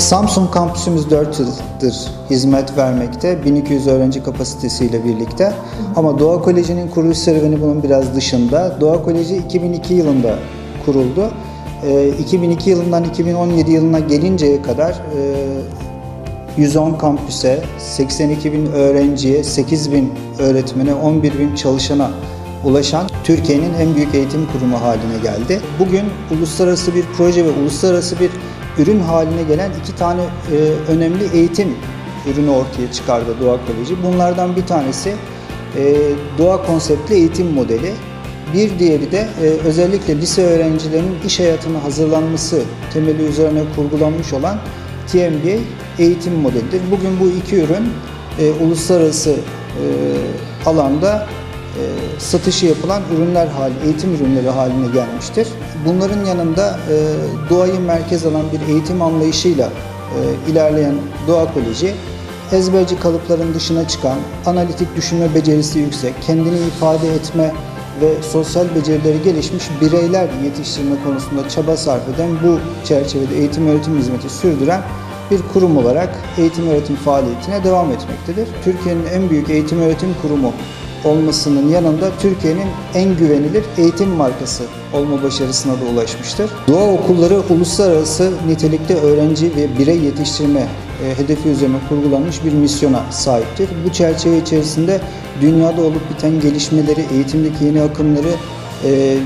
Samsun kampüsümüz 4 yıldır hizmet vermekte, 1200 öğrenci kapasitesiyle birlikte. Ama Doğa Koleji'nin kuruluş serüveni bunun biraz dışında. Doğa Koleji 2002 yılında kuruldu. 2002 yılından 2017 yılına gelinceye kadar 110 kampüse, 82 bin öğrenciye, 8 bin öğretmene, 11 bin çalışana ulaşan Türkiye'nin en büyük eğitim kurumu haline geldi. Bugün uluslararası bir proje ve uluslararası bir ürün haline gelen iki tane önemli eğitim ürünü ortaya çıkardı Doğa Koleji. Bunlardan bir tanesi doğa konseptli eğitim modeli. Bir diğeri de özellikle lise öğrencilerinin iş hayatına hazırlanması temeli üzerine kurgulanmış olan TMBA eğitim modelidir. Bugün bu iki ürün uluslararası alanda satışı yapılan eğitim ürünleri haline gelmiştir. Bunların yanında doğayı merkez alan bir eğitim anlayışıyla ilerleyen Doğa Koleji, ezberci kalıpların dışına çıkan, analitik düşünme becerisi yüksek, kendini ifade etme ve sosyal becerileri gelişmiş bireyler yetiştirme konusunda çaba sarf eden, bu çerçevede eğitim öğretim hizmeti sürdüren bir kurum olarak eğitim öğretim faaliyetine devam etmektedir. Türkiye'nin en büyük eğitim öğretim kurumu olmasının yanında Türkiye'nin en güvenilir eğitim markası olma başarısına da ulaşmıştır. Doğa okulları uluslararası nitelikte öğrenci ve birey yetiştirme hedefi üzerine kurgulanmış bir misyona sahiptir. Bu çerçeve içerisinde dünyada olup biten gelişmeleri, eğitimdeki yeni akımları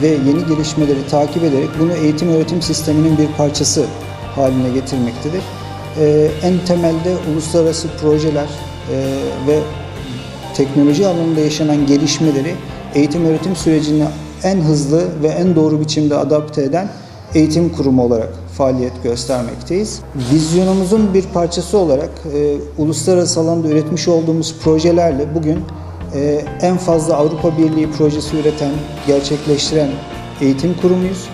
ve yeni gelişmeleri takip ederek bunu eğitim öğretim sisteminin bir parçası haline getirmektedir. En temelde uluslararası projeler ve teknoloji alanında yaşanan gelişmeleri eğitim öğretim sürecini en hızlı ve en doğru biçimde adapte eden eğitim kurumu olarak faaliyet göstermekteyiz. Vizyonumuzun bir parçası olarak uluslararası alanda üretmiş olduğumuz projelerle bugün en fazla Avrupa Birliği projesi üreten, gerçekleştiren eğitim kurumuyuz.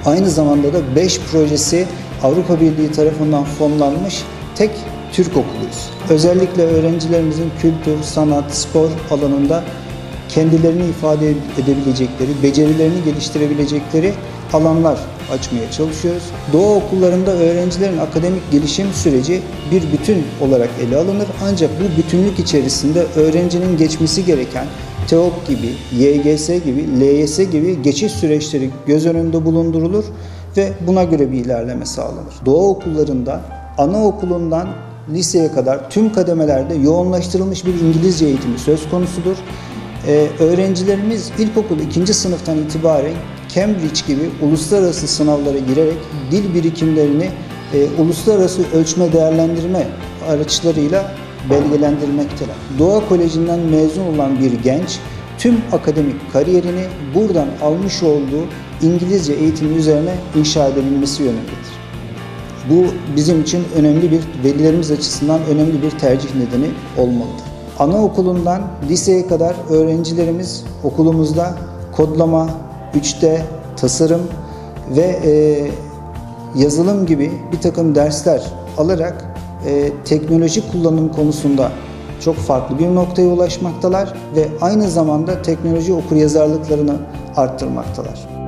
Aynı zamanda da 5 projesi Avrupa Birliği tarafından fonlanmış tek Türk okuluyuz. Özellikle öğrencilerimizin kültür, sanat, spor alanında kendilerini ifade edebilecekleri, becerilerini geliştirebilecekleri alanlar açmaya çalışıyoruz. Doğa okullarında öğrencilerin akademik gelişim süreci bir bütün olarak ele alınır. Ancak bu bütünlük içerisinde öğrencinin geçmesi gereken TEOG gibi, YGS gibi, LYS gibi geçiş süreçleri göz önünde bulundurulur ve buna göre bir ilerleme sağlanır. Doğa okullarında anaokulundan liseye kadar tüm kademelerde yoğunlaştırılmış bir İngilizce eğitimi söz konusudur. Öğrencilerimiz ilkokul 2. sınıftan itibaren Cambridge gibi uluslararası sınavlara girerek dil birikimlerini uluslararası ölçme değerlendirme araçlarıyla belgelendirmektedir. Doğa Koleji'nden mezun olan bir genç tüm akademik kariyerini buradan almış olduğu İngilizce eğitimi üzerine inşa edebilmesi yönündedir. Bu bizim için velilerimiz açısından önemli bir tercih nedeni olmalıdır. Anaokulundan liseye kadar öğrencilerimiz okulumuzda kodlama, 3D, tasarım ve yazılım gibi bir takım dersler alarak teknoloji kullanım konusunda çok farklı bir noktaya ulaşmaktalar ve aynı zamanda teknoloji okuryazarlıklarını arttırmaktalar.